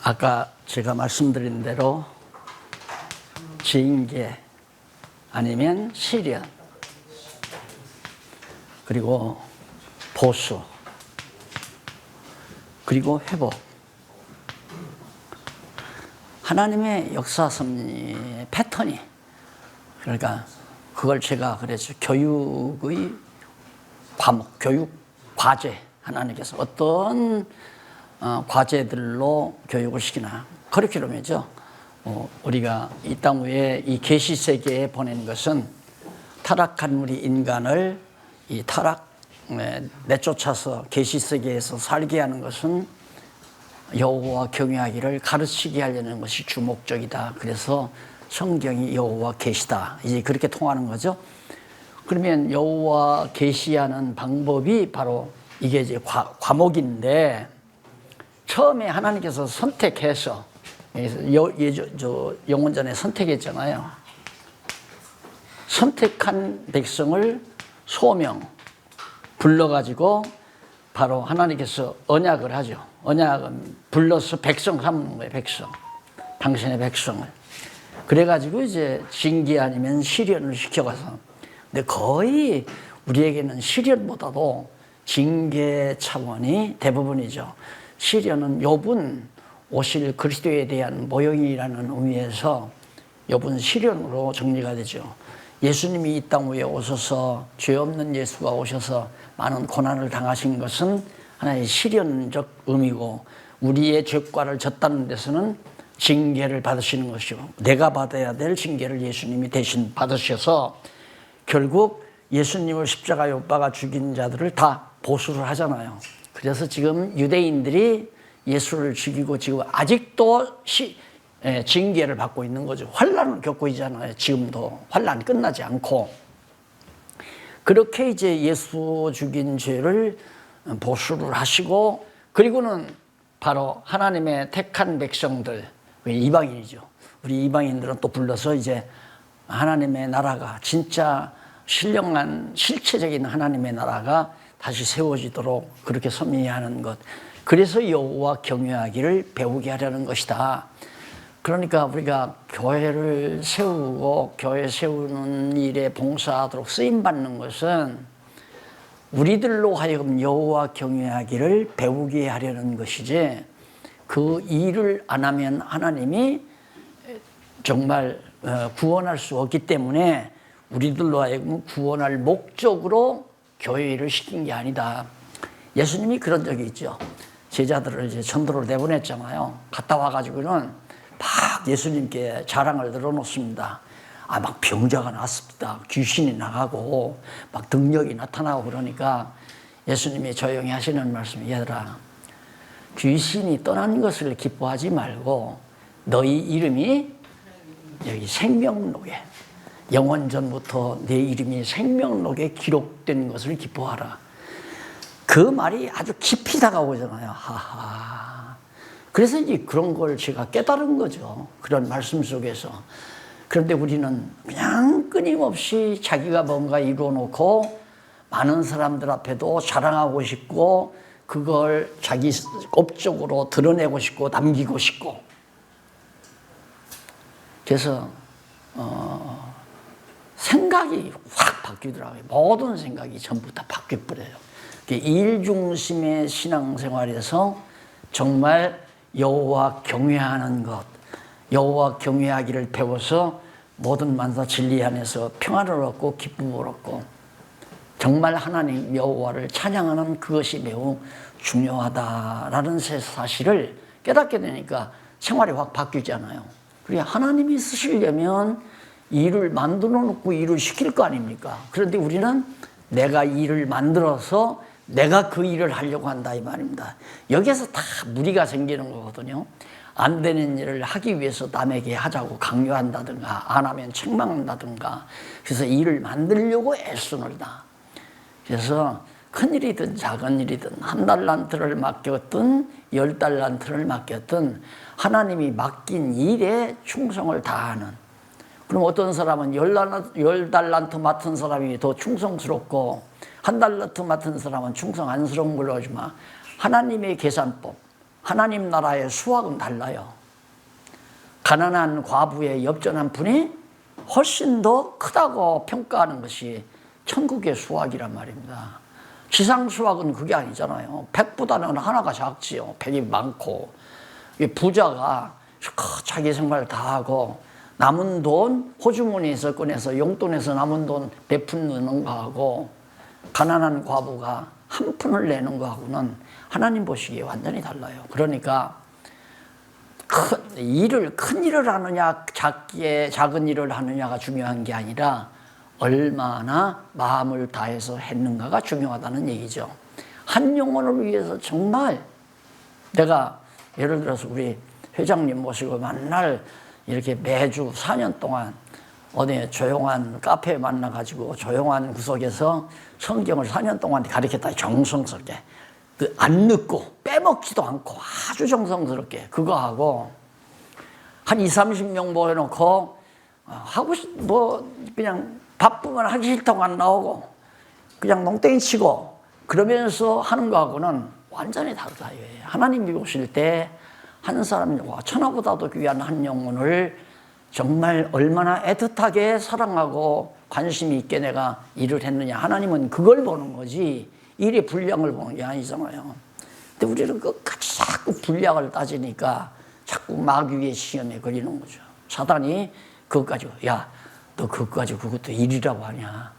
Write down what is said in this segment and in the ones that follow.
아까 제가 말씀드린 대로 징계 아니면 시련 그리고 보수 그리고 회복, 하나님의 역사 섭리의 패턴이, 그러니까 그걸 제가 그랬죠. 교육의 과목, 교육 과제, 하나님께서 어떤 과제들로 교육을 시키나. 커리큘럼이죠. 우리가 이 땅 위에 이 계시 세계에 보낸 것은 타락한 우리 인간을 이 타락 내쫓아서 계시 세계에서 살게 하는 것은 여호와 경외하기를 가르치게 하려는 것이 주목적이다. 그래서 성경이 여호와 계시다. 이제 그렇게 통하는 거죠. 그러면 여호와 계시하는 방법이 바로 이게 이제 과목인데, 처음에 하나님께서 선택해서 영원전에 선택했잖아요. 선택한 백성을 소명 불러가지고 바로 하나님께서 언약을 하죠. 언약은 불러서 백성 삼는 거예요. 백성, 당신의 백성을. 그래가지고 이제 징계 아니면 시련을 시켜가서, 근데 거의 우리에게는 시련보다도 징계 차원이 대부분이죠. 시련은 욥은 오실 그리스도에 대한 모형이라는 의미에서 욥은 시련으로 정리가 되죠. 예수님이 이 땅 위에 오셔서, 죄 없는 예수가 오셔서 많은 고난을 당하신 것은 하나의 시련적 의미고, 우리의 죄과를 졌다는 데서는 징계를 받으시는 것이고, 내가 받아야 될 징계를 예수님이 대신 받으셔서 결국 예수님을 십자가에 못 박아 죽인 자들을 다 보수를 하잖아요. 그래서 지금 유대인들이 예수를 죽이고 지금 아직도 징계를 받고 있는 거죠. 환난을 겪고 있잖아요. 지금도 환난이 끝나지 않고. 그렇게 이제 예수 죽인 죄를 보수를 하시고, 그리고는 바로 하나님의 택한 백성들, 이방인이죠. 우리 이방인들은 또 불러서 이제 하나님의 나라가, 진짜 신령한 실체적인 하나님의 나라가 다시 세워지도록 그렇게 섭리하는 것. 그래서 여호와 경외하기를 배우게 하려는 것이다. 그러니까 우리가 교회를 세우고 교회 세우는 일에 봉사하도록 쓰임받는 것은 우리들로 하여금 여호와 경외하기를 배우게 하려는 것이지, 그 일을 안 하면 하나님이 정말 구원할 수 없기 때문에 우리들로 하여금 구원할 목적으로 교회 일을 시킨 게 아니다. 예수님이 그런 적이 있죠. 제자들을 이제 전도를 내보냈잖아요. 갔다 와가지고는 막 예수님께 자랑을 늘어놓습니다. 막 병자가 났습니다. 귀신이 나가고 막 능력이 나타나고 그러니까 예수님이 조용히 하시는 말씀이, 얘들아, 귀신이 떠난 것을 기뻐하지 말고 너희 이름이 여기 생명록에, 영원전부터 내 이름이 생명록에 기록된 것을 기뻐하라. 그 말이 아주 깊이 다가오잖아요. 하하. 그래서 이제 그런 걸 제가 깨달은 거죠. 그런 말씀 속에서. 그런데 우리는 그냥 끊임없이 자기가 뭔가 이루어놓고 많은 사람들 앞에도 자랑하고 싶고, 그걸 자기 업적으로 드러내고 싶고 남기고 싶고. 그래서 생각이 확 바뀌더라고요. 모든 생각이 전부 다 바뀌어버려요. 일 중심의 신앙생활에서 정말 여호와 경외하는 것, 여호와 경외하기를 배워서 모든 만사 진리 안에서 평안을 얻고 기쁨을 얻고, 정말 하나님 여호와를 찬양하는 그것이 매우 중요하다라는 사실을 깨닫게 되니까 생활이 확 바뀌잖아요. 그러니까 하나님이 쓰시려면 일을 만들어 놓고 일을 시킬 거 아닙니까? 그런데 우리는 내가 일을 만들어서 내가 그 일을 하려고 한다, 이 말입니다. 여기에서 다 무리가 생기는 거거든요. 안 되는 일을 하기 위해서 남에게 하자고 강요한다든가, 안 하면 책망한다든가, 그래서 일을 만들려고 애쓰는다. 그래서 큰 일이든 작은 일이든, 한 달란트를 맡겼든 10달란트를 맡겼든 하나님이 맡긴 일에 충성을 다하는. 그럼 어떤 사람은 10달란트 맡은 사람이 더 충성스럽고, 1달란트 맡은 사람은 충성 안스러운 걸로 하지 마. 하나님의 계산법, 하나님 나라의 수확은 달라요. 가난한 과부의 엽전한 분이 훨씬 더 크다고 평가하는 것이 천국의 수확이란 말입니다. 지상 수확은 그게 아니잖아요. 100보다는 하나가 작지요. 100이 많고. 부자가 자기 생활 다 하고 남은 돈 호주머니에서 꺼내서 용돈에서 남은 돈 베푸는 거하고 가난한 과부가 한 푼을 내는 거하고는 하나님 보시기에 완전히 달라요. 그러니까 큰 일을 하느냐 작은 일을 하느냐가 중요한 게 아니라 얼마나 마음을 다해서 했는가가 중요하다는 얘기죠. 한 영혼을 위해서 정말 내가 예를 들어서 우리 회장님 모시고 만날 이렇게 매주 4년 동안 어디 조용한 카페에 만나가지고 조용한 구석에서 성경을 4년 동안 가르쳤다. 정성스럽게. 안 늦고 빼먹지도 않고 아주 정성스럽게 그거 하고 한 20-30명 모여놓고 하고 그냥 바쁘면 하기 싫다고 안 나오고 그냥 농땡이 치고 그러면서 하는 거하고는 완전히 다르다. 하나님이 보실 때 한 사람 천하보다도 귀한 한 영혼을 정말 얼마나 애틋하게 사랑하고 관심 있게 내가 일을 했느냐. 하나님은 그걸 보는 거지 일의 분량을 보는 게 아니잖아요. 근데 우리는 끝까지 자꾸 분량을 따지니까 자꾸 마귀의 시험에 걸리는 거죠. 사단이 그것 가지고 야, 너 그것 가지고 그것도 일이라고 하냐.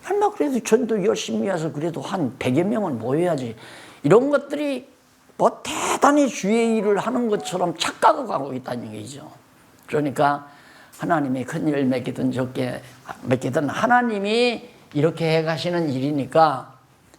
얼마 그래도 전도 열심히 해서 그래도 한 100여 명은 모여야지. 이런 것들이 뭐 대단히 주의 일을 하는 것처럼 착각을 하고 있다는 얘기죠. 그러니까 하나님이 큰 일 맺기든 적게 맺기든 하나님이 이렇게 해가시는 일이니까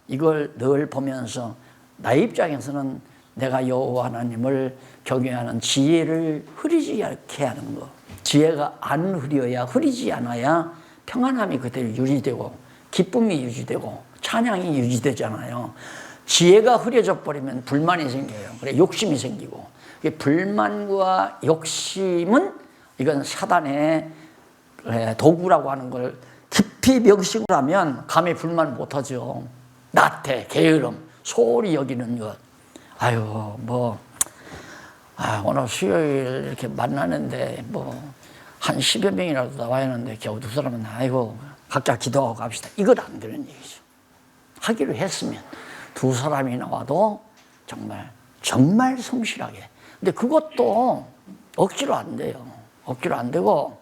이걸 늘 보면서 나의 입장에서는 내가 여호와 하나님을 경외하는 지혜를 흐리지 않게 하는 거. 지혜가 안 흐려야 흐리지 않아야 평안함이 그대로 유지되고 기쁨이 유지되고 찬양이 유지되잖아요. 지혜가 흐려져 버리면 불만이 생겨요. 그래 욕심이 생기고 불만과 욕심은 이건 사단의 도구라고 하는 걸 깊이 명심을 하면 감히 불만 못하죠. 나태, 게으름, 소홀히 여기는 것. 오늘 수요일 이렇게 만나는데 한 10여 명이라도 나와야 하는데 겨우 두 사람은 각자 기도하고 갑시다. 이건 안 되는 얘기죠. 하기로 했으면 두 사람이 나와도 정말 성실하게. 근데 그것도 억지로 안 돼요. 억지로 안 되고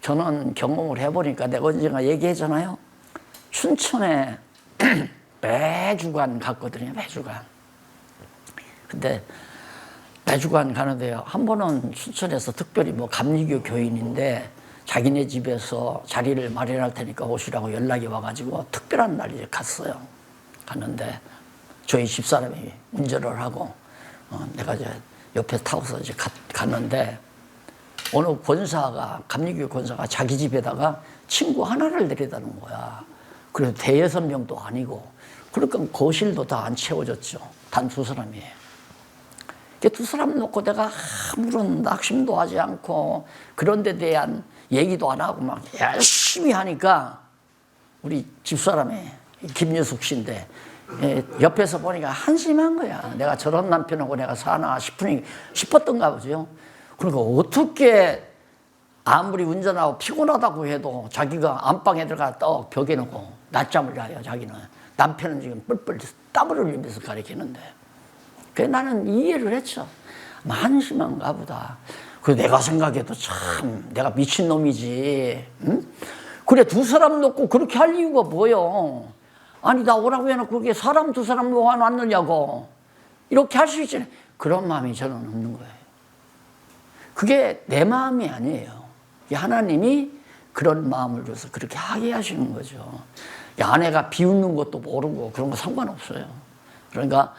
저는 경험을 해보니까 내가 언젠가 얘기했잖아요. 춘천에 매주간 갔거든요. 매주간. 근데 매주간 가는데요. 한 번은 춘천에서 특별히 감리교 교인인데 자기네 집에서 자리를 마련할 테니까 오시라고 연락이 와가지고 특별한 날에 갔어요. 갔는데 저희 집사람이 운전을 하고 내가 이제 옆에 타고서 이제 갔는데 어느 권사가 감리교 권사가 자기 집에다가 친구 하나를 데려다는 거야. 그래도 대여섯 명도 아니고 그러니까 거실도 다 안 채워졌죠. 단 두 사람이에요. 두 사람 놓고 내가 아무런 낙심도 하지 않고 그런 데 대한 얘기도 안 하고 막 열심히 하니까 우리 집사람이 김여숙 씨인데 옆에서 보니까 한심한 거야. 내가 저런 남편하고 내가 사나 싶었던가 보죠. 그러니까 어떻게 아무리 운전하고 피곤하다고 해도 자기가 안방에 들어가 떡 벽에 놓고 낮잠을 자요. 자기는. 남편은 지금 뿔뿔 땀을 흘리면서 가리키는데. 그래서 나는 이해를 했죠. 한심한가 보다. 그래 내가 생각해도 참 내가 미친놈이지. 응? 그래 두 사람 놓고 그렇게 할 이유가 뭐요? 아니 나 오라고 해놓고 그게 사람 두 사람 모아놨느냐고. 이렇게 할 수 있잖아요. 그런 마음이 저는 없는 거예요. 그게 내 마음이 아니에요. 하나님이 그런 마음을 줘서 그렇게 하게 하시는 거죠. 아내가 비웃는 것도 모르고 그런 거 상관없어요. 그러니까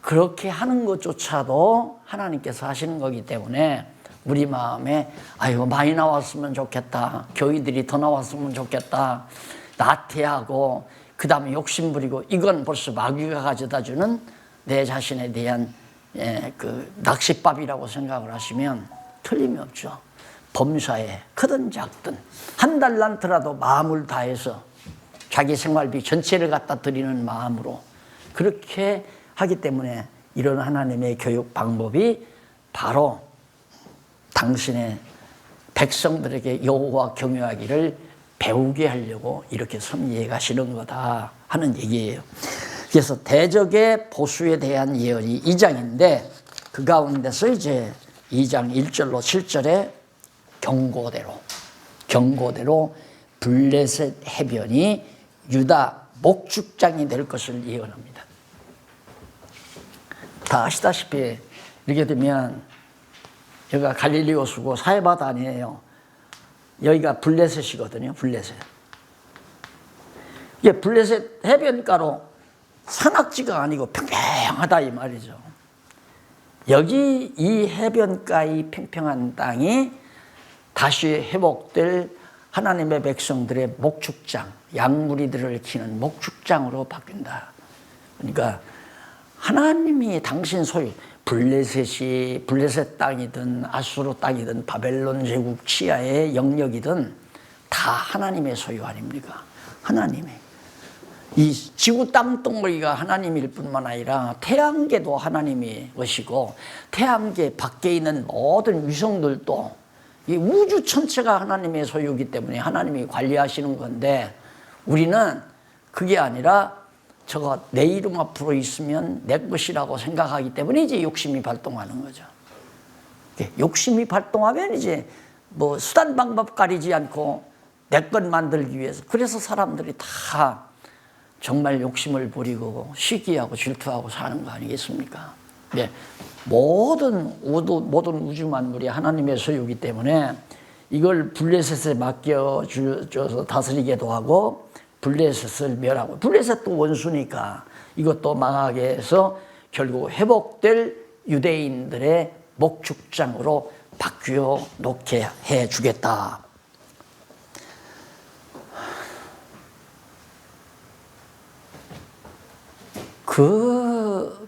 그렇게 하는 것조차도 하나님께서 하시는 거기 때문에 우리 마음에 많이 나왔으면 좋겠다. 교인들이 더 나왔으면 좋겠다. 나태하고 그 다음에 욕심부리고 이건 벌써 마귀가 가져다주는 내 자신에 대한 그 낚싯밥이라고 생각을 하시면 틀림이 없죠. 범사에 크든 작든 한 달란트라도 마음을 다해서 자기 생활비 전체를 갖다 드리는 마음으로 그렇게 하기 때문에 이런 하나님의 교육 방법이 바로 당신의 백성들에게 여호와 경외하기를 배우게 하려고 이렇게 섭리해 가시는 거다 하는 얘기예요. 그래서 대적의 보수에 대한 예언이 2장인데 그 가운데서 이제 2장 1절로 7절에 경고대로 블레셋 해변이 유다 목축장이 될 것을 예언합니다. 다 아시다시피 이렇게 되면 여기가 갈릴리 호수고 사해바다 아니에요. 여기가 블레셋이거든요. 블레셋. 이게 블레셋 해변가로 산악지가 아니고 평평하다 이 말이죠. 여기 이 해변가의 평평한 땅이 다시 회복될 하나님의 백성들의 목축장, 양무리들을 키는 목축장으로 바뀐다. 그러니까 하나님이 당신 소유, 블레셋 땅이든 아수르 땅이든 바벨론 제국 치하의 영역이든 다 하나님의 소유 아닙니까? 하나님의. 이 지구 땅덩어리가 하나님일 뿐만 아니라 태양계도 하나님의 것이고 태양계 밖에 있는 모든 위성들도 이 우주 전체가 하나님의 소유이기 때문에 하나님이 관리하시는 건데 우리는 그게 아니라 저거 내 이름 앞으로 있으면 내 것이라고 생각하기 때문에 이제 욕심이 발동하는 거죠. 욕심이 발동하면 이제 뭐 수단 방법 가리지 않고 내 것 만들기 위해서 그래서 사람들이 다 정말 욕심을 부리고 시기하고 질투하고 사는 거 아니겠습니까? 네. 모든 우주 만물이 하나님의 소유이기 때문에 이걸 블레셋에 맡겨줘서 다스리게도 하고 블레셋을 멸하고 블레셋도 원수니까 이것도 망하게 해서 결국 회복될 유대인들의 목축장으로 바뀌어 놓게 해주겠다.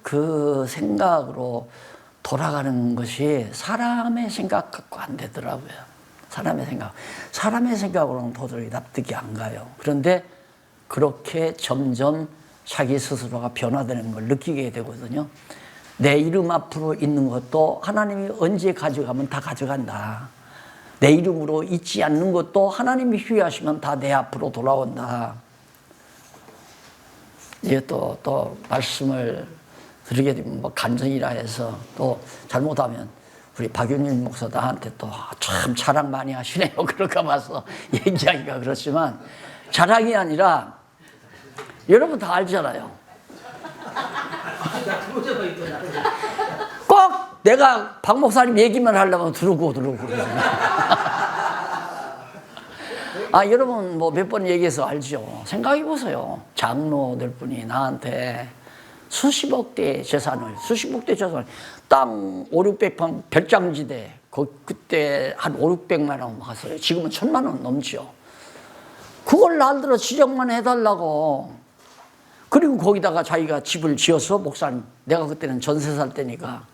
그 생각으로 돌아가는 것이 사람의 생각 갖고 안 되더라고요. 사람의 생각으로는 도저히 납득이 안 가요. 그런데 그렇게 점점 자기 스스로가 변화되는 걸 느끼게 되거든요. 내 이름 앞으로 있는 것도 하나님이 언제 가져가면 다 가져간다. 내 이름으로 있지 않는 것도 하나님이 휴유하시면 다 내 앞으로 돌아온다. 이제 또 말씀을 드리게 되면 뭐 간증이라 해서 또 잘못하면 우리 박윤일 목사 나한테 또 참 자랑 많이 하시네요. 그럴까 봐서 얘기하기가 그렇지만 자랑이 아니라 여러분 다 알잖아요. 꼭 내가 박 목사님 얘기만 하려면 들고 여러분 뭐 몇 번 얘기해서 알죠. 생각해 보세요. 장로들 분이 나한테 수십억 대 재산을 땅 5, 600평 별장지대 그때 한 5, 600만 원 갔어요. 지금은 1000만 원 넘죠. 그걸 날들어 지정만 해달라고. 그리고 거기다가 자기가 집을 지어서 목사님 내가 그때는 전세 살 때니까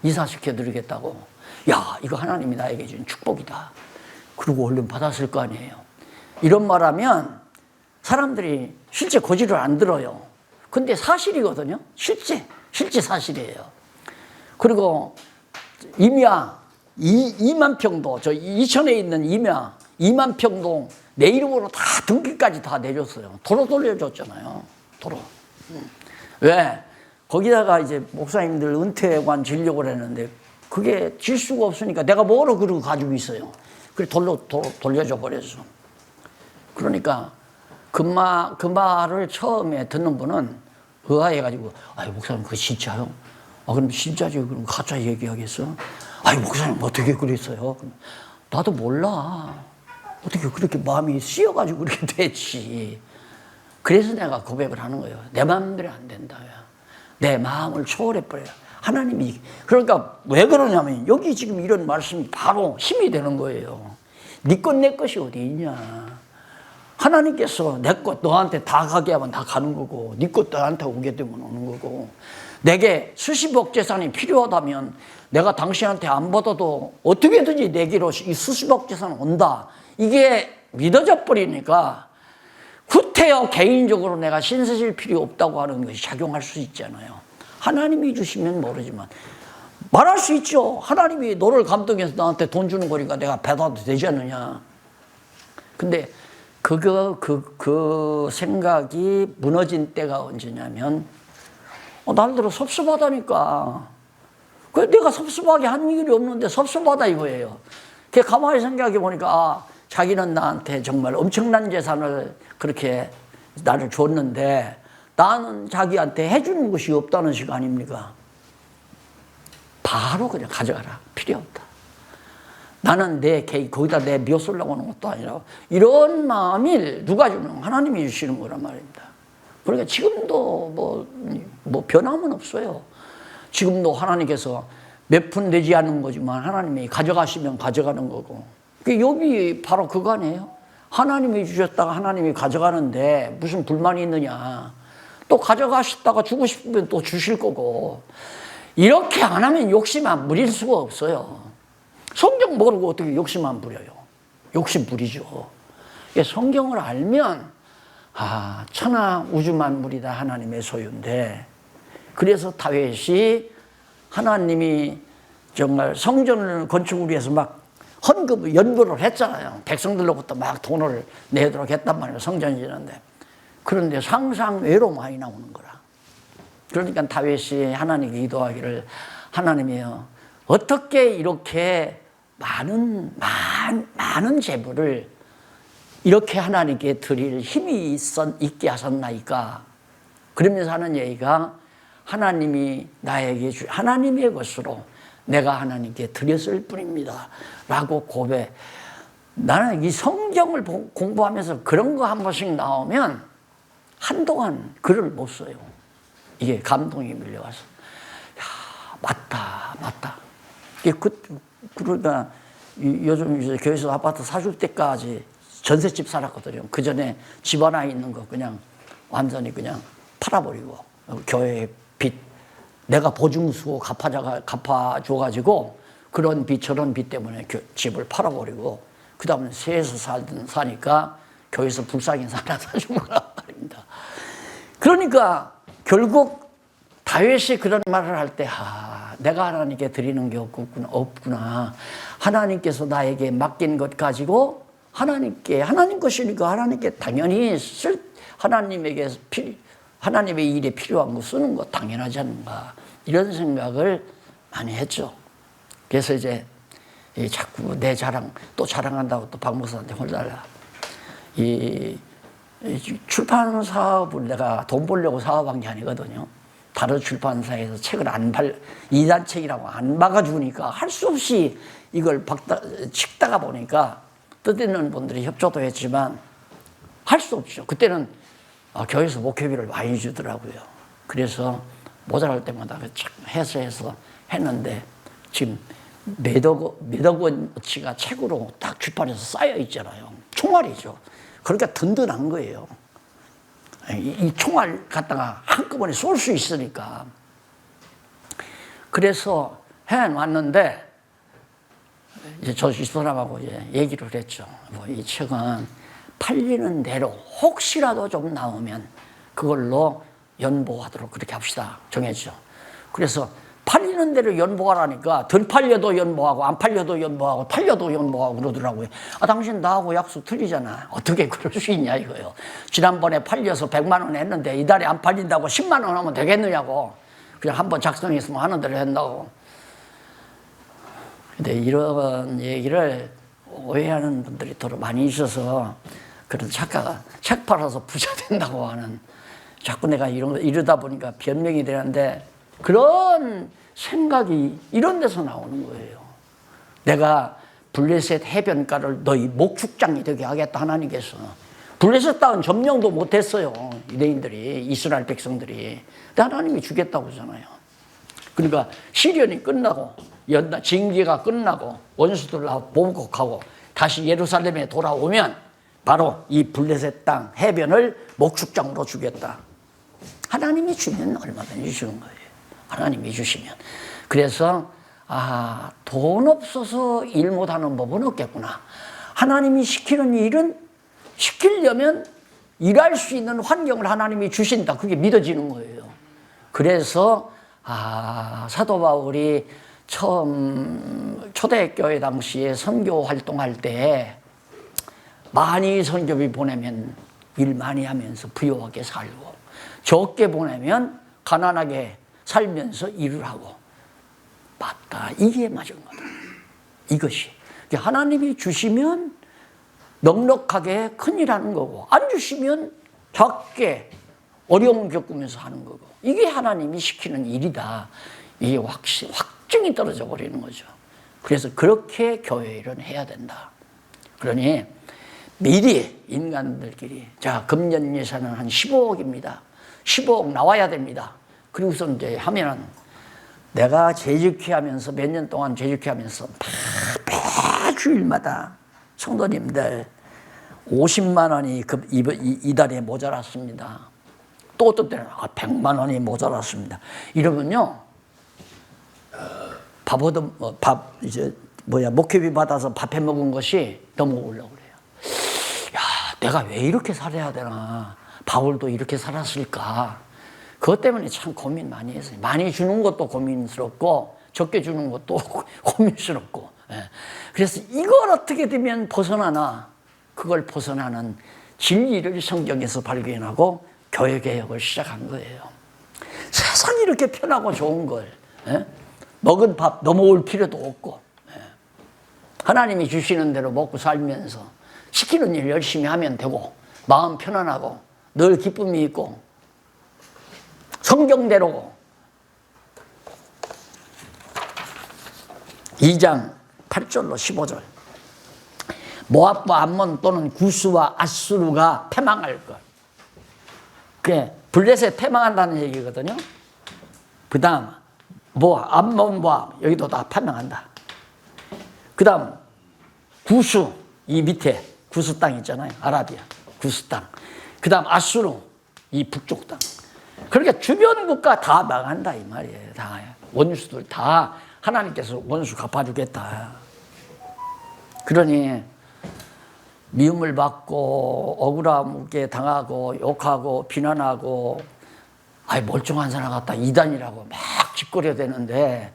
이사시켜 드리겠다고. 야 이거 하나님이 나에게 준 축복이다. 그리고 얼른 받았을 거 아니에요. 이런 말하면 사람들이 실제 고지를 안 들어요. 근데 사실이거든요. 실제 사실이에요. 그리고 임야 2만 평도 저 이천에 있는 임야 2만 평도 내 이름으로 다 등기까지 다 내줬어요. 도로 돌려줬잖아요. 도로. 왜? 거기다가 이제 목사님들 은퇴관 지려고 했는데 그게 질 수가 없으니까 내가 뭐로 그러고 가지고 있어요. 그래 돌려줘 버렸어. 그러니까 그 말을 처음에 듣는 분은 의아해가지고 목사님 그거 진짜요? 그럼 진짜지. 그럼 가짜 얘기하겠어? 목사님 어떻게 그랬어요? 나도 몰라. 어떻게 그렇게 마음이 쓰여가지고 그렇게 됐지. 그래서 내가 고백을 하는 거예요. 내 마음대로 안 된다. 내 마음을 초월해버려요. 하나님이. 그러니까 왜 그러냐면 여기 지금 이런 말씀이 바로 힘이 되는 거예요. 네 것 내 것이 어디 있냐. 하나님께서 내 것 너한테 다 가게 하면 다 가는 거고 네 것 너한테 오게 되면 오는 거고 내게 수십억 재산이 필요하다면 내가 당신한테 안 받아도 어떻게든지 내게로 이 수십억 재산 온다. 이게 믿어져 버리니까 구태여 개인적으로 내가 신세질 필요 없다고 하는 것이 작용할 수 있잖아요. 하나님이 주시면 모르지만 말할 수 있죠. 하나님이 너를 감동해서 나한테 돈 주는 거니까 내가 받아도 되지 않느냐. 근데 그 생각이 무너진 때가 언제냐면 날들어 섭섭하다니까. 그 내가 섭섭하게 한 일이 없는데 섭섭하다 이거예요. 그 가만히 생각해 보니까 자기는 나한테 정말 엄청난 재산을 그렇게 나를 줬는데 나는 자기한테 해주는 것이 없다는 식 아닙니까? 바로 그냥 가져가라. 필요 없다. 나는 거기다 내 묘쓰려고 하는 것도 아니라 이런 마음이 누가 주는 하나님이 주시는 거란 말입니다. 그러니까 지금도 뭐 변함은 없어요. 지금도 하나님께서 몇 푼 되지 않는 거지만 하나님이 가져가시면 가져가는 거고. 욥이 바로 그거 아니에요? 하나님이 주셨다가 하나님이 가져가는데 무슨 불만이 있느냐. 또 가져가셨다가 주고 싶으면 또 주실 거고. 이렇게 안 하면 욕심 안 부릴 수가 없어요. 성경 모르고 어떻게 욕심 안 부려요? 욕심 부리죠. 성경을 알면 천하 우주 만물이 다 하나님의 소유인데 그래서 다윗이 하나님이 정말 성전을 건축을 위해서 막 연구를 했잖아요. 백성들로부터 막 돈을 내도록 했단 말이에요. 성전 지는데. 그런데 상상외로 많이 나오는 거라. 그러니까 다윗이 하나님께 기도하기를 하나님이여 어떻게 이렇게 많은 재물을 이렇게 하나님께 드릴 힘이 있게 하셨나이까. 그러면서 하는 얘기가 하나님이 나에게 하나님의 것으로 내가 하나님께 드렸을 뿐입니다 라고 고백. 나는 이 성경을 공부하면서 그런 거 한 번씩 나오면 한동안 글을 못 써요. 이게 감동이 밀려와서 맞다. 그러니까 요즘 이제 교회에서 아파트 사줄 때까지 전셋집 살았거든요. 그 전에 집 하나 있는 거 그냥 완전히 그냥 팔아버리고 교회에 빚 내가 보증수고 갚아줘가지고 그런 빚 저런 빚 때문에 집을 팔아버리고 그 다음에 세에서 사니까 교회에서 불쌍히 하나 사준 거란 말입니다. 그러니까 결국 다윗이 그런 말을 할 때 내가 하나님께 드리는 게 없구나. 하나님께서 나에게 맡긴 것 가지고 하나님 것이니까 하나님께 당연히 하나님의 일에 필요한 거 쓰는 거 당연하지 않는가. 이런 생각을 많이 했죠. 그래서 이제 자꾸 내 자랑, 또 자랑한다고 또 박 목사한테 혼날라. 이 출판 사업을 내가 돈 벌려고 사업한 게 아니거든요. 다른 출판사에서 책을 이단책이라고 안 박아주니까 할 수 없이 이걸 찍다가 보니까 뜻있는 분들이 협조도 했지만 할 수 없죠. 그때는 교회에서 목회비를 많이 주더라고요. 그래서 모자랄 때마다 해서 했는데 지금 몇억 원치가 책으로 딱 출판해서 쌓여 있잖아요. 총알이죠. 그러니까 든든한 거예요. 이 총알 갖다가 한꺼번에 쏠 수 있으니까. 그래서 해왔는데 이제 저 집사람하고 얘기를 했죠. 이 책은 팔리는 대로 혹시라도 좀 나오면 그걸로 연보하도록 그렇게 합시다. 정해죠. 그래서 팔리는 대로 연보하라니까 덜 팔려도 연보하고 안 팔려도 연보하고 팔려도 연보하고 그러더라고요. 당신 나하고 약속 틀리잖아. 어떻게 그럴 수 있냐 이거요. 지난번에 팔려서 100만 원 했는데 이달에 안 팔린다고 10만 원 하면 되겠느냐고. 그냥 한번 작성했으면 하는 대로 한다고. 근데 이런 얘기를 오해하는 분들이 더 많이 있어서 그런 작가가 책 팔아서 부자 된다고 하는 자꾸 내가 이러다 보니까 변명이 되는데 그런 생각이 이런 데서 나오는 거예요. 내가 블레셋 해변가를 너희 목축장이 되게 하겠다 하나님께서. 블레셋 땅은 점령도 못했어요. 유대인들이 이스라엘 백성들이. 근데 하나님이 주겠다고 하잖아요. 그러니까 시련이 끝나고 징계가 끝나고 원수들하고 보복하고 다시 예루살렘에 돌아오면 바로 이 블레셋 땅 해변을 목축장으로 주겠다. 하나님이 주면 얼마든지 주는 거예요. 하나님이 주시면. 그래서 돈 없어서 일 못하는 법은 없겠구나. 하나님이 시키는 일은 시키려면 일할 수 있는 환경을 하나님이 주신다. 그게 믿어지는 거예요. 그래서 사도 바울이 처음 초대교회 당시에 선교 활동할 때 많이 선교비 보내면 일 많이 하면서 부유하게 살고, 적게 보내면 가난하게 살면서 일을 하고. 맞다, 이게 맞은 거다. 이것이 하나님이 주시면 넉넉하게 큰일 하는 거고, 안 주시면 작게 어려움 겪으면서 하는 거고, 이게 하나님이 시키는 일이다. 이게 확증이 떨어져 버리는 거죠. 그래서 그렇게 교회 일은 해야 된다. 그러니 미리 인간들끼리, 자, 금년 예산은 한 15억입니다. 15억 나와야 됩니다. 그리고서 이제 하면은 내가 재직회 하면서 몇 년 동안 재직회 하면서 매주일마다 성도님들 50만 원이 이달에 모자랐습니다. 또 어떤 때는 100만 원이 모자랐습니다. 이러면요, 목회비 받아서 밥해 먹은 것이 넘어오려고 그래요. 야, 내가 왜 이렇게 살아야 되나? 바울도 이렇게 살았을까? 그것 때문에 참 고민 많이 했어요. 많이 주는 것도 고민스럽고, 적게 주는 것도 고민스럽고. 그래서 이걸 어떻게 되면 벗어나나, 그걸 벗어나는 진리를 성경에서 발견하고 교회 개혁을 시작한 거예요. 세상이 이렇게 편하고 좋은 걸, 먹은 밥 넘어올 필요도 없고, 하나님이 주시는 대로 먹고 살면서 시키는 일 열심히 하면 되고, 마음 편안하고 늘 기쁨이 있고, 성경대로 2장 8절로 15절, 모압과 암몬 또는 구스와 아수르가 패망할 것. 그게 블레셋 패망한다는 얘기거든요. 그 다음 암몬, 모압 여기도 다 패망한다. 그 다음 구스, 이 밑에 구스 땅 있잖아요. 아라비아 구스 땅. 그 다음 아수르, 이 북쪽 땅. 그러니까 주변 국가 다 망한다 이 말이에요. 다 원수들 다 하나님께서 원수 갚아주겠다. 그러니 미움을 받고 억울하게 당하고 욕하고 비난하고, 멀쩡한 사람 같다 이단이라고 막 짓거려야 되는데,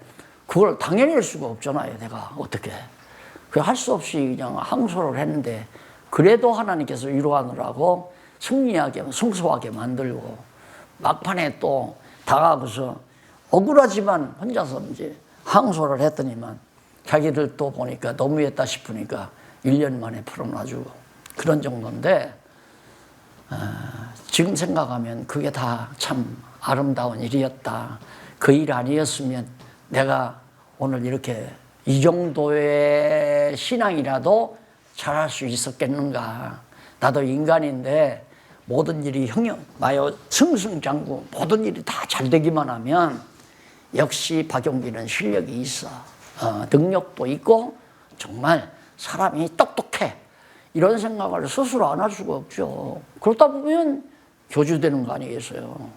그걸 당연히 할 수가 없잖아요. 내가 어떻게 할 수 없이 그냥 항소를 했는데, 그래도 하나님께서 위로하느라고 승리하게 성소하게 만들고, 막판에 또 당하고서 억울하지만 혼자서 이제 항소를 했더니만 자기들 또 보니까 너무했다 싶으니까 1년 만에 풀어놔주고, 그런 정도인데, 지금 생각하면 그게 다 참 아름다운 일이었다. 그 일 아니었으면 내가 오늘 이렇게 이 정도의 신앙이라도 잘할 수 있었겠는가. 나도 인간인데 모든 일이 승승장구, 모든 일이 다 잘 되기만 하면 역시 박용기는 실력이 있어. 능력도 있고 정말 사람이 똑똑해. 이런 생각을 스스로 안 할 수가 없죠. 그러다 보면 교주되는 거 아니겠어요.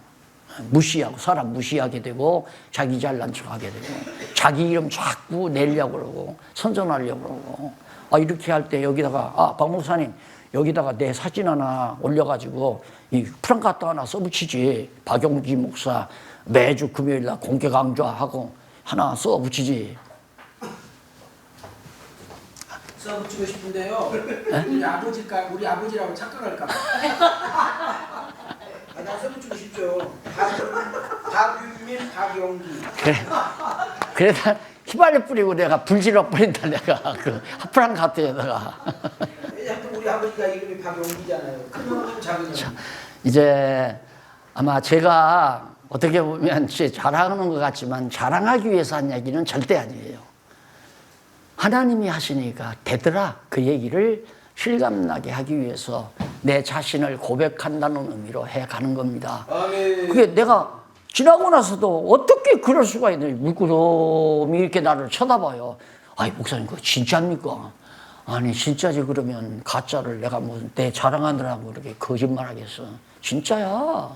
무시하고, 사람 무시하게 되고, 자기 잘난 척 하게 되고, 자기 이름 자꾸 내려고 그러고, 선전하려고 그러고. 이렇게 할 때 여기다가, 박 목사님, 여기다가 내 사진 하나 올려가지고, 이 프랑카트 하나 써붙이지. 박용기 목사 매주 금요일날 공개 강좌하고 하나 써붙이지. 써붙이고 싶은데요. 우리 아버지라고 착각할까봐. 나 써붙이고 싶죠. 박윤민, 박용기. 그래, 휘발유 뿌리고 내가 불질러 버린다, 내가. 프랑카트에다가. 우리 아버지가 이름이 박용기잖아요. 큰 놈은 작은 놈. 이제 아마 제가 어떻게 보면 자랑하는 것 같지만, 자랑하기 위해서 한 얘기는 절대 아니에요. 하나님이 하시니까 되더라. 그 얘기를 실감나게 하기 위해서 내 자신을 고백한다는 의미로 해가는 겁니다. 아멘. 그게 내가 지나고 나서도 어떻게 그럴 수가 있느냐. 물구름이 이렇게 나를 쳐다봐요. 목사님, 그거 진짜입니까? 아니, 진짜지. 그러면 가짜를 내가 무슨 내 자랑하느라고 그렇게 거짓말 하겠어. 진짜야.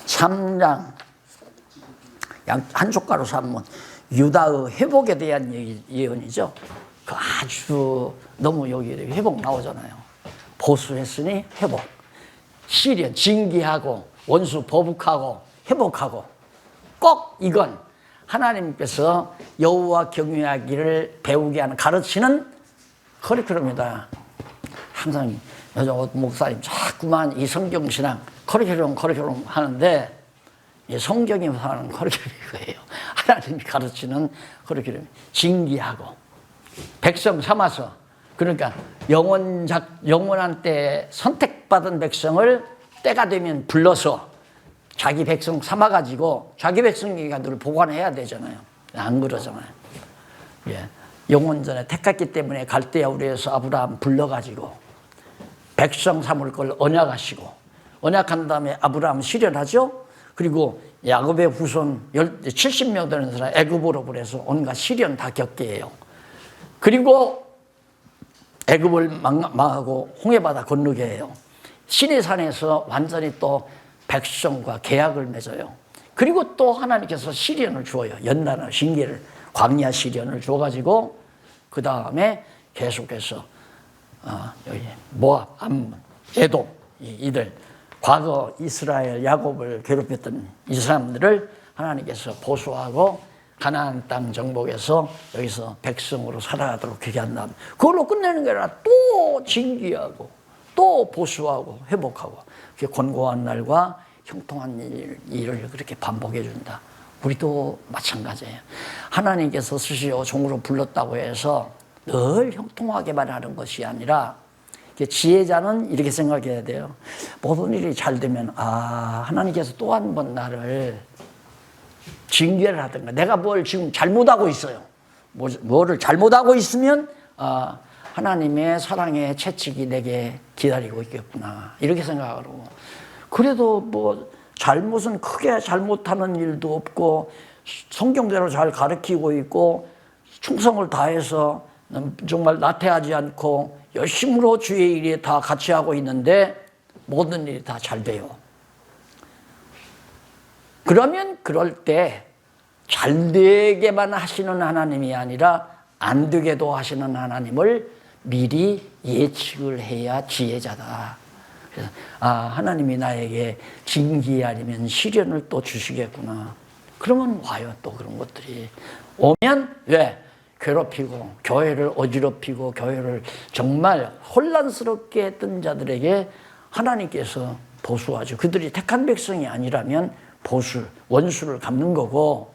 3장 한 숟가락 삼면 유다의 회복에 대한 예언이죠. 그 아주 너무 여기 회복 나오잖아요. 보수했으니 회복. 시련 징계하고 원수 보복하고 회복하고 꼭 이건 하나님께서 여호와 경외하기를 배우게 하는 가르치는 커리큘럼이다. 항상 여자 목사님 자꾸만 이 성경신앙 커리큘럼 하는데 이 성경이 하는 커리큘럼이에요. 하나님이 가르치는 커리큘럼. 징계하고 백성 삼아서 그러니까 영원한 때에 선택받은 백성을 때가 되면 불러서 자기 백성 삼아가지고 자기 백성이니까 늘 보관해야 되잖아요. 안 그러잖아요. 예. 영원전에 택했기 때문에 갈대아 우리에서 아브라함 불러가지고 백성 삼을 걸 언약하시고 언약한 다음에 아브라함 실현하죠. 그리고 야곱의 후손 70명 되는 사람 애굽으로 보내서 온갖 시련 다 겪게 해요. 그리고 애굽을 망하고 홍해바다 건너게 해요. 시내산에서 완전히 또 백성과 계약을 맺어요. 그리고 또 하나님께서 시련을 주어요. 연단을 징계를 광야 시련을 줘가지고 그 다음에 계속해서 여기 모압, 암몬, 에돔 이들 과거 이스라엘 야곱을 괴롭혔던 이 사람들을 하나님께서 보수하고 가나안 땅 정복해서 여기서 백성으로 살아가도록 하게 한 다음 그걸로 끝내는 게 아니라 또 징계하고 또 보수하고 회복하고 곤고한 날과 형통한 일을 그렇게 반복해 준다. 우리도 마찬가지예요. 하나님께서 스스로 종으로 불렀다고 해서 늘 형통하게만 하는 것이 아니라 지혜자는 이렇게 생각해야 돼요. 모든 일이 잘 되면 하나님께서 또 한 번 나를 징계를 하든가 내가 뭘 지금 잘못하고 있어요. 뭐를 잘못하고 있으면 하나님의 사랑의 채찍이 내게 기다리고 있겠구나 이렇게 생각하고 그래도 뭐 잘못은 크게 잘못하는 일도 없고 성경대로 잘 가르치고 있고 충성을 다해서 정말 나태하지 않고 열심으로 주의 일에 다 같이 하고 있는데 모든 일이 다 잘 돼요. 그러면 그럴 때 잘 되게만 하시는 하나님이 아니라 안 되게도 하시는 하나님을 미리 예측을 해야 지혜자다. 그래서 하나님이 나에게 징계 아니면 시련을 또 주시겠구나. 그러면 와요. 또 그런 것들이 오면 왜? 괴롭히고 교회를 어지럽히고 교회를 정말 혼란스럽게 했던 자들에게 하나님께서 보수하죠. 그들이 택한 백성이 아니라면 원수를 갚는 거고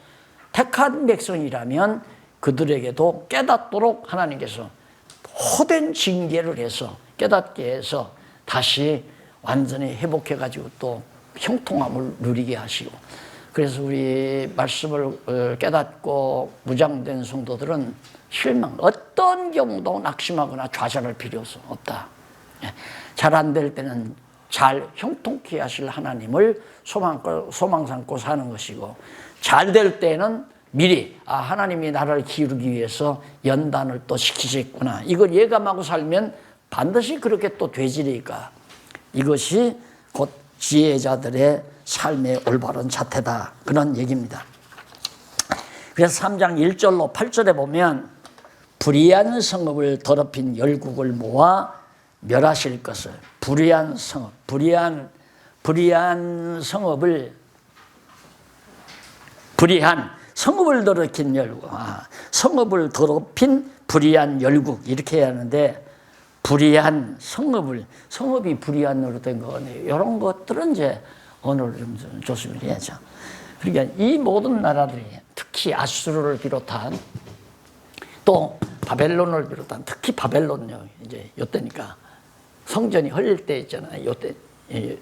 택한 백성이라면 그들에게도 깨닫도록 하나님께서 호된 징계를 해서 깨닫게 해서 다시 완전히 회복해가지고 또 형통함을 누리게 하시고 그래서 우리 말씀을 깨닫고 무장된 성도들은 어떤 경우도 낙심하거나 좌절할 필요 없다. 잘 안 될 때는 잘 형통케 하실 하나님을 소망 삼고 사는 것이고 잘 될 때는 미리 하나님이 나를 기르기 위해서 연단을 또 시키셨구나. 이걸 예감하고 살면 반드시 그렇게 또 되지니까 이것이 곧 지혜자들의 삶의 올바른 자태다. 그런 얘기입니다. 그래서 3장 1절로 8절에 보면 불의한 성읍을 더럽힌 열국을 모아 멸하실 것을 불의한 성읍을 더럽힌 열국 성읍을 더럽힌 불의한 열국 이렇게 해야 하는데 불의한 성읍이 불의한으로 된 거네요. 이런 것들은 이제 언어를 좀 조심을 해야죠. 그러니까 이 모든 나라들이 특히 아수르를 비롯한 또 바벨론을 비롯한 특히 바벨론요 이제 요때니까 성전이 헐릴 때 있잖아요.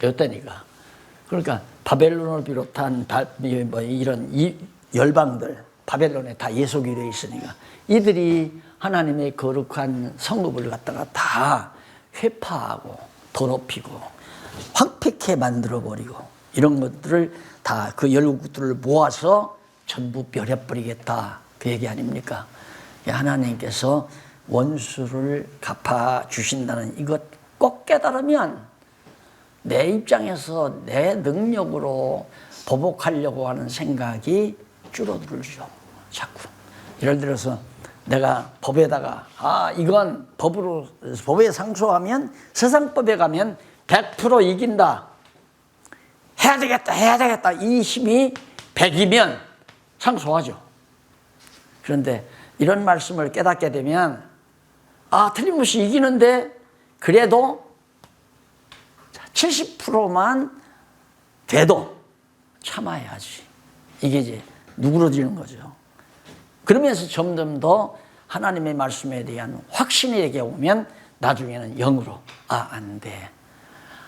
요때니까 그러니까 바벨론을 비롯한 이런 이 열방들 바벨론에 다 예속이 되어 있으니까 이들이 하나님의 거룩한 성읍을 갖다가 다 회파하고 더럽히고 황폐케 만들어버리고 이런 것들을 다 그 열국들을 모아서 전부 멸해버리겠다 그 얘기 아닙니까? 하나님께서 원수를 갚아주신다는 이것 꼭 깨달으면 내 입장에서 내 능력으로 보복하려고 하는 생각이 줄어들죠. 자꾸 예를 들어서 내가 법에다가 이건 법에 상소하면 세상법에 가면 100% 이긴다 해야 되겠다. 이 힘이 100이면 상소하죠. 그런데 이런 말씀을 깨닫게 되면 틀림없이 이기는데 그래도 70%만 돼도 참아야지. 이게 이제 누그러지는 거죠. 그러면서 점점 더 하나님의 말씀에 대한 확신에게 오면 나중에는 영으로 안 돼.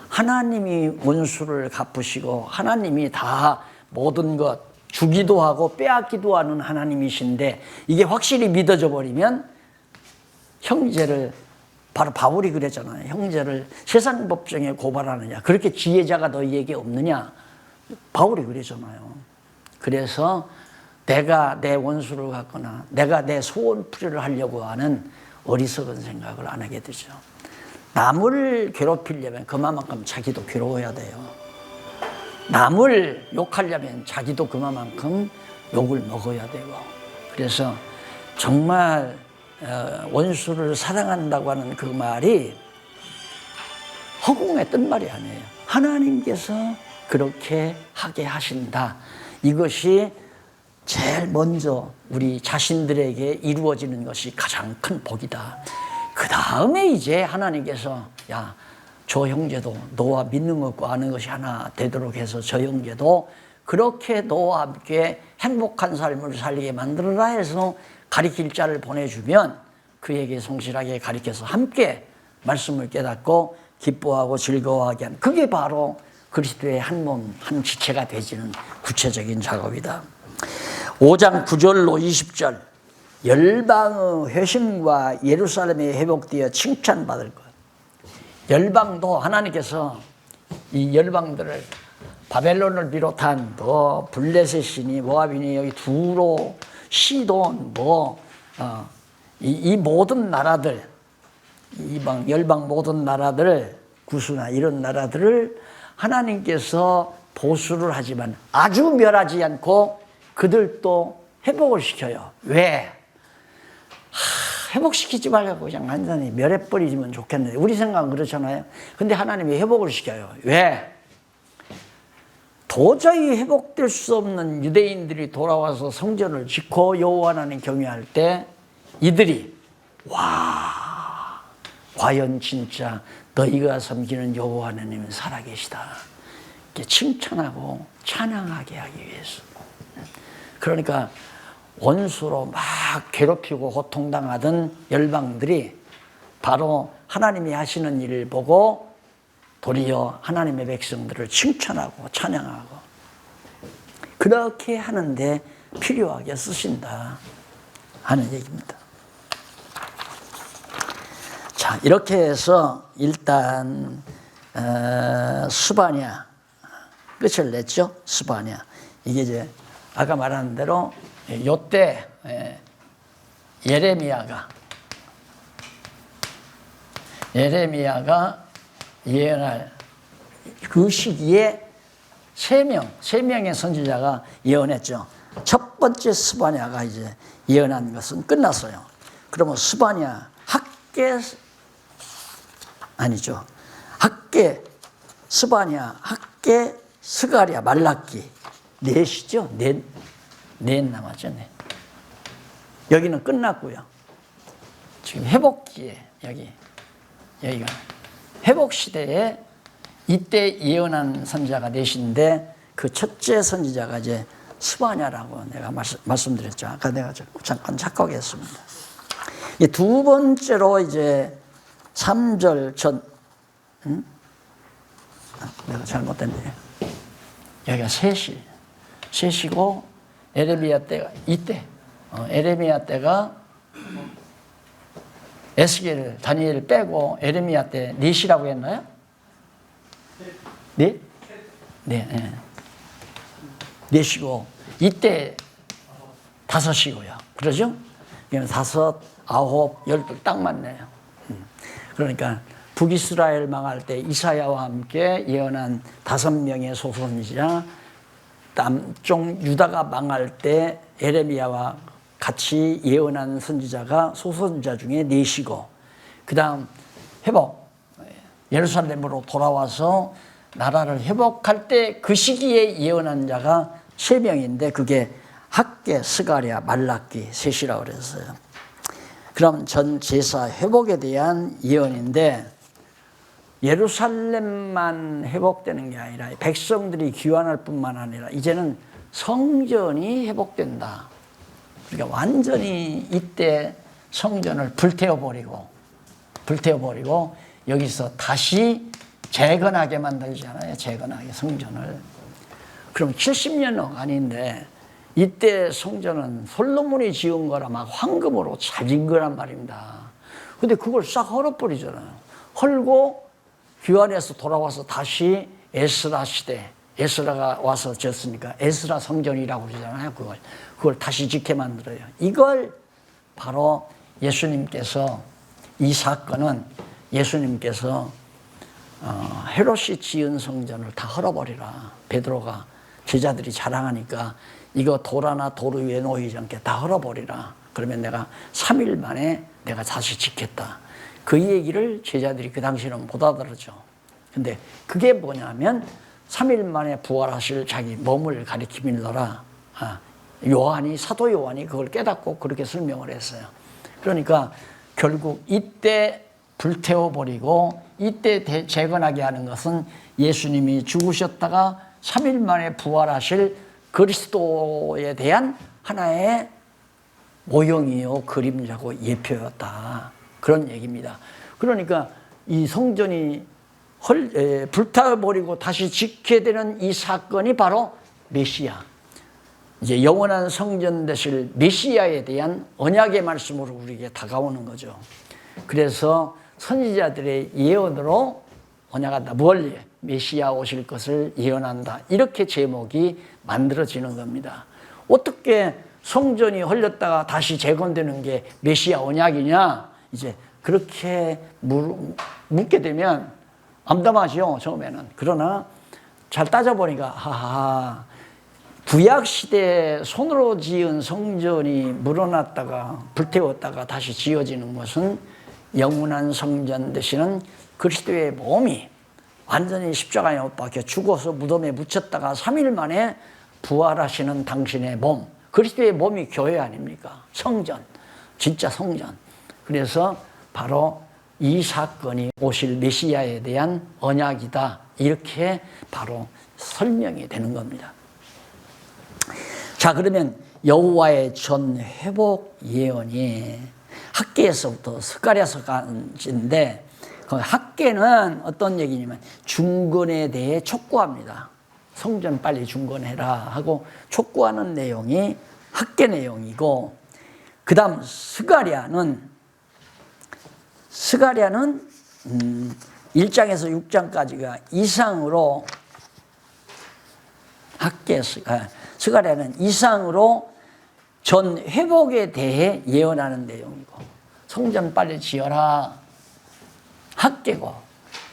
하나님이 원수를 갚으시고 하나님이 다 모든 것 주기도 하고 빼앗기도 하는 하나님이신데 이게 확실히 믿어져 버리면 형제를 바로 바울이 그랬잖아요. 형제를 세상 법정에 고발하느냐 그렇게 지혜자가 너희에게 없느냐 바울이 그랬잖아요. 그래서 내가 내 원수를 갖거나 내가 내 소원풀이를 하려고 하는 어리석은 생각을 안 하게 되죠. 남을 괴롭히려면 그만큼 자기도 괴로워야 돼요. 남을 욕하려면 자기도 그만큼 욕을 먹어야 되고. 그래서 정말 원수를 사랑한다고 하는 그 말이 허공에 뜬 말이 아니에요. 하나님께서 그렇게 하게 하신다. 이것이 제일 먼저 우리 자신들에게 이루어지는 것이 가장 큰 복이다. 그 다음에 이제 하나님께서 저 형제도 너와 믿는 것과 아는 것이 하나 되도록 해서 저 형제도 그렇게 너와 함께 행복한 삶을 살게 만들어라 해서 가리킬 자를 보내주면 그에게 성실하게 가리켜서 함께 말씀을 깨닫고 기뻐하고 즐거워하게 하는 그게 바로 그리스도의 한 몸, 한 지체가 되지는 구체적인 작업이다. 5장 9절로 20절 열방의 회심과 예루살렘이 회복되어 칭찬받을 것. 열방도 하나님께서 이 열방들을 바벨론을 비롯한 뭐 블레셋이니 모압이니 여기 두로 시돈 이 모든 나라들 이방 열방 모든 나라들 구스나 이런 나라들을 하나님께서 보수를 하지만 아주 멸하지 않고 그들도 회복을 시켜요. 왜? 회복시키지 말고 그냥 완전히 멸해버리면 좋겠는데 우리 생각은 그렇잖아요. 근데 하나님이 회복을 시켜요. 왜? 도저히 회복될 수 없는 유대인들이 돌아와서 성전을 짓고 여호와 하나님 경외할 때 이들이 과연 진짜 너희가 섬기는 여호와 하나님은 살아계시다. 이렇게 칭찬하고 찬양하게 하기 위해서. 그러니까 원수로 막 괴롭히고 고통당하던 열방들이 바로 하나님이 하시는 일을 보고 도리어 하나님의 백성들을 칭찬하고 찬양하고 그렇게 하는데 필요하게 쓰신다 하는 얘기입니다. 자, 이렇게 해서 일단 스바냐 끝을 냈죠. 스바냐 이게 이제 아까 말한 대로 요때 예레미야가 예언할 그 시기에 세 명의 선지자가 예언했죠. 첫 번째 스바냐가 이제 예언한 것은 끝났어요. 그러면 스바냐, 학계 아니죠. 학계, 스바냐, 학계, 스가랴, 말라기 넷이죠. 넷 남았죠. 넷. 여기는 끝났고요. 지금 회복기에 여기가 회복 시대에 이때 예언한 선지자가 넷인데 그 첫째 선지자가 이제 스바냐라고 내가 말씀드렸죠. 아까 내가 잠깐 착각했습니다. 두 번째로 이제 3절 전 내가 잘못됐네. 여기가 셋이고 에레미야 때가 이때 에레미야 때가 에스겔 다니엘 빼고 에레미야 때 넷이라고 했나요? 네? 네. 넷이고 이때 5이고요. 그러죠? 그러면 5, 9, 12 딱 맞네요. 그러니까 북이스라엘 망할 때 이사야와 함께 예언한 5명의 소선지자, 남쪽 유다가 망할 때 에레미야와 같이 예언한 선지자가 소선지자 중에 4이고 그 다음 회복 예루살렘으로 돌아와서 나라를 회복할 때 그 시기에 예언한 자가 3명인데 그게 학개, 스가랴, 말라기 셋이라고 그랬어요. 그럼 전 제사 회복에 대한 예언인데 예루살렘만 회복되는 게 아니라 백성들이 귀환할 뿐만 아니라 이제는 성전이 회복된다. 그러니까 완전히 이때 성전을 불태워버리고 여기서 다시 재건하게 만들잖아요. 재건하게 성전을. 그럼 70년은 아닌데 이때 성전은 솔로몬이 지은 거라 막 황금으로 차진 거란 말입니다. 근데 그걸 싹 헐어버리잖아요. 헐고 귀환해서 돌아와서 다시 에스라 시대, 에스라가 와서 지었으니까 에스라 성전이라고 그러잖아요. 그걸 다시 짓게 만들어요. 이걸 바로 예수님께서, 이 사건은 예수님께서 헤롯이 지은 성전을 다 헐어버리라. 베드로가 제자들이 자랑하니까 이거 돌 하나 도로 위에 놓이지 않게 다 헐어버리라. 그러면 내가 3일 만에 내가 다시 짓겠다. 그 얘기를 제자들이 그 당시에는 못 알아들었죠. 근데 그게 뭐냐면 3일 만에 부활하실 자기 몸을 가리킴이더라. 사도 요한이 그걸 깨닫고 그렇게 설명을 했어요. 그러니까 결국 이때 불태워버리고 이때 재건하게 하는 것은 예수님이 죽으셨다가 3일 만에 부활하실 그리스도에 대한 하나의 모형이요, 그림자고 예표였다. 그런 얘기입니다. 그러니까 이 성전이 불타버리고 다시 짓게 되는 이 사건이 바로 메시아. 이제 영원한 성전 되실 메시아에 대한 언약의 말씀으로 우리에게 다가오는 거죠. 그래서 선지자들의 예언으로 언약한다. 뭘? 메시아 오실 것을 예언한다. 이렇게 제목이 만들어지는 겁니다. 어떻게 성전이 헐렸다가 다시 재건되는 게 메시아 언약이냐? 이제 그렇게 묻게 되면 암담하죠, 처음에는. 그러나 잘 따져보니까 구약시대에 손으로 지은 성전이 물어났다가 불태웠다가 다시 지어지는 것은 영원한 성전 되시는 그리스도의 몸이 완전히 십자가에 못 박혀 죽어서 무덤에 묻혔다가 3일 만에 부활하시는 당신의 몸, 그리스도의 몸이 교회 아닙니까? 성전, 진짜 성전. 그래서 바로 이 사건이 오실 메시아에 대한 언약이다. 이렇게 바로 설명이 되는 겁니다. 자, 그러면 여호와의 전 회복 예언이 학개에서부터 스가랴서까지인데 그 학개는 어떤 얘기냐면 중건에 대해 촉구합니다. 성전 빨리 중건해라 하고 촉구하는 내용이 학개 내용이고, 그 다음 스가랴는 1장에서 6장까지가 이상으로 스가랴는 이상으로 전 회복에 대해 예언하는 내용이고, 성전 빨리 지어라 학개고,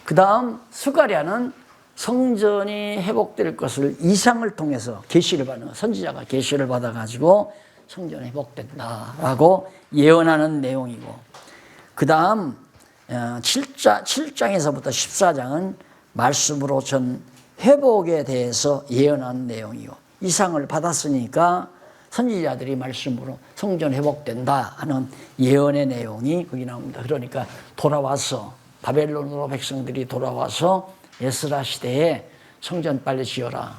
그 다음 스가랴는 성전이 회복될 것을 이상을 통해서 계시를 받는, 선지자가 계시를 받아가지고 성전이 회복된다라고 예언하는 내용이고, 그 다음 7장에서부터 14장은 말씀으로 전 회복에 대해서 예언하는 내용이고, 이상을 받았으니까 선지자들이 말씀으로 성전 회복된다 하는 예언의 내용이 거기 나옵니다. 그러니까 돌아와서 바벨론으로 백성들이 돌아와서 에스라 시대에 성전 빨리 지어라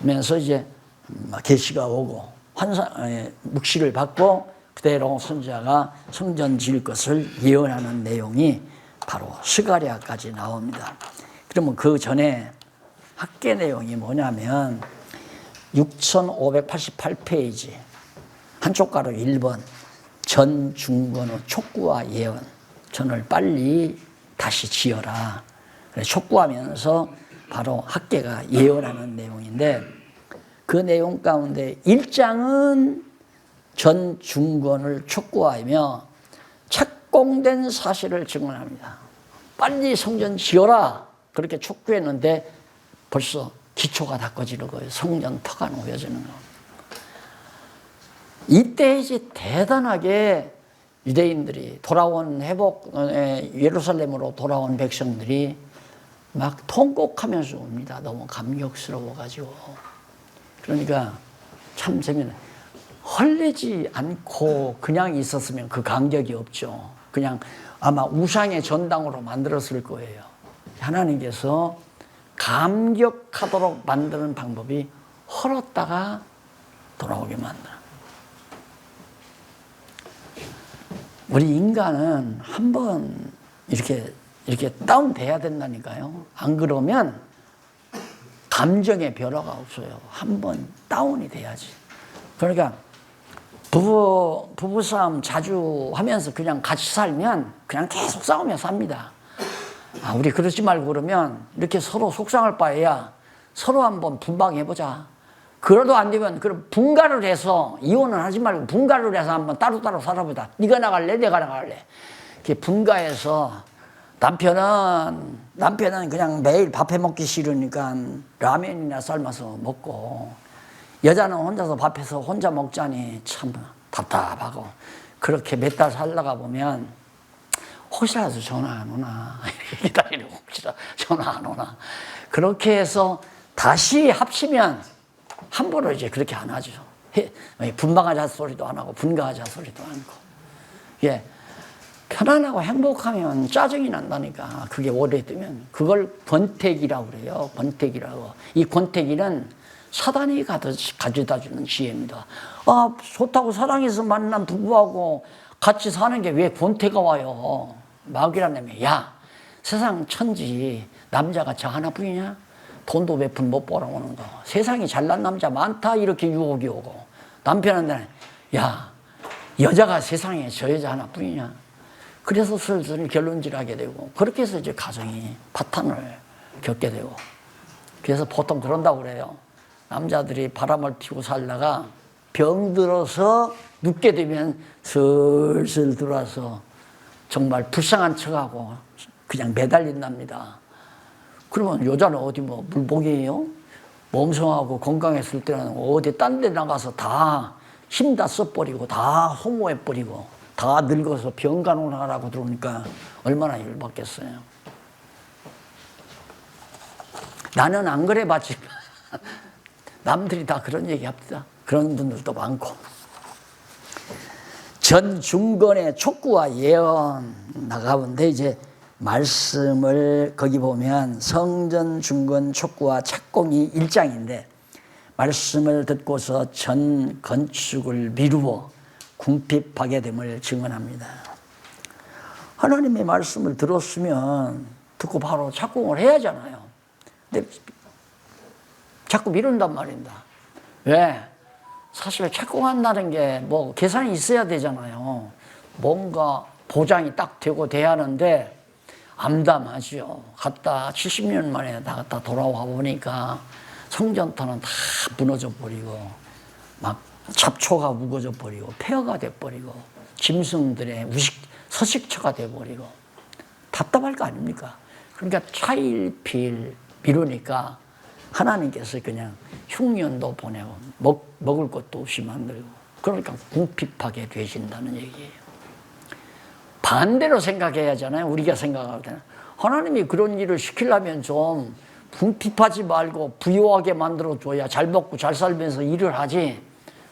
하면서 이제 계시가 오고 묵시를 받고 그대로 선지자가 성전 지을 것을 예언하는 내용이 바로 스가랴까지 나옵니다. 그러면 그 전에 학계 내용이 뭐냐면 6588페이지 한쪽 가로 1번 전 중건의 촉구와 예언, 전을 빨리 다시 지어라. 촉구하면서 바로 학계가 예언하는 내용인데, 그 내용 가운데 1장은 전 중건을 촉구하며 착공된 사실을 증언합니다. 빨리 성전 지어라 그렇게 촉구했는데 벌써 기초가 닦아지는 거예요. 성전 터가 놓여지는 거예요. 이때 이제 대단하게 유대인들이 돌아온 예루살렘으로 돌아온 백성들이 막 통곡하면서 옵니다. 너무 감격스러워가지고. 그러니까 참 재미나요. 헐레지 않고 그냥 있었으면 그 간격이 없죠. 그냥 아마 우상의 전당으로 만들었을 거예요. 하나님께서 감격하도록 만드는 방법이 헐었다가 돌아오게 만드는. 우리 인간은 한번 이렇게 다운돼야 된다니까요. 안 그러면 감정의 변화가 없어요. 한번 다운이 돼야지. 그러니까 부부싸움 자주 하면서 그냥 같이 살면 그냥 계속 싸우며 삽니다. 우리 그러지 말고 그러면 이렇게 서로 속상할 바에야 서로 한번 분방해보자. 그래도 안 되면 그럼 분가를 해서 이혼은 하지 말고 분가를 해서 한번 따로따로 살아보자. 네가 나갈래? 내가 나갈래? 이렇게 분가해서 남편은 그냥 매일 밥 해먹기 싫으니까 라면이나 삶아서 먹고 여자는 혼자서 밥해서 혼자 먹자니 참 답답하고 그렇게 몇 달 살다가 보면 혹시라도 전화 안 오나 기다리고 혹시라도 전화 안 오나 그렇게 해서 다시 합치면 함부로 이제 그렇게 안 하죠. 분방하자 소리도 안 하고 분가하자 소리도 안 하고. 예. 편안하고 행복하면 짜증이 난다니까. 그게 오래되면 그걸 권태기라고 그래요. 권태기라고. 이 권태기는 사단이 가져다 주는 지혜입니다. 좋다고 사랑해서 만난 부부하고 같이 사는 게 왜 권태가 와요? 마귀라는 야, 세상 천지 남자가 저 하나뿐이냐? 돈도 몇 푼 못 벌어오는 거. 세상이 잘난 남자 많다 이렇게 유혹이 오고 남편한테는 야, 여자가 세상에 저 여자 하나뿐이냐? 그래서 슬슬 결론질하게 되고 그렇게 해서 이제 가정이 파탄을 겪게 되고 그래서 보통 그런다고 그래요. 남자들이 바람을 피우고 살다가 병들어서 눕게 되면 슬슬 들어와서 정말 불쌍한 척하고 그냥 매달린답니다. 그러면 여자는 어디 뭐 물복이에요? 멍성하고 건강했을 때는 어디 딴 데 나가서 다 힘 다 써버리고 다 소모해버리고 다 늙어서 병간호하라고 들어오니까 얼마나 열받겠어요. 나는 안 그래 봤지만 남들이 다 그런 얘기 합니다. 그런 분들도 많고. 전 중건의 촉구와 예언 나가본데 이제 말씀을 거기 보면 성전 중건 촉구와 착공이 1장인데 말씀을 듣고서 전 건축을 미루어 궁핍하게 됨을 증언합니다. 하나님의 말씀을 들었으면 듣고 바로 착공을 해야 하잖아요. 근데 자꾸 미룬단 말입니다. 왜? 사실 착공한다는 게 뭐 계산이 있어야 되잖아요. 뭔가 보장이 딱 되고 돼야 하는데 암담하죠. 갔다 70년 만에 다 갔다 돌아와 보니까 성전터는 다 무너져 버리고 막 잡초가 묵어져 버리고 폐허가 돼 버리고 짐승들의 서식처가 돼 버리고 답답할 거 아닙니까? 그러니까 차일피일 미루니까 하나님께서 그냥 흉년도 보내고 먹을 것도 없이 만들고 그러니까 궁핍하게 되신다는 얘기예요. 반대로 생각해야 하잖아요. 우리가 생각할 때는 하나님이 그런 일을 시키려면 좀 궁핍하지 말고 부유하게 만들어줘야 잘 먹고 잘 살면서 일을 하지.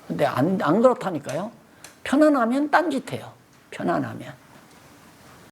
근데 안 그렇다니까요. 편안하면 딴짓해요. 편안하면.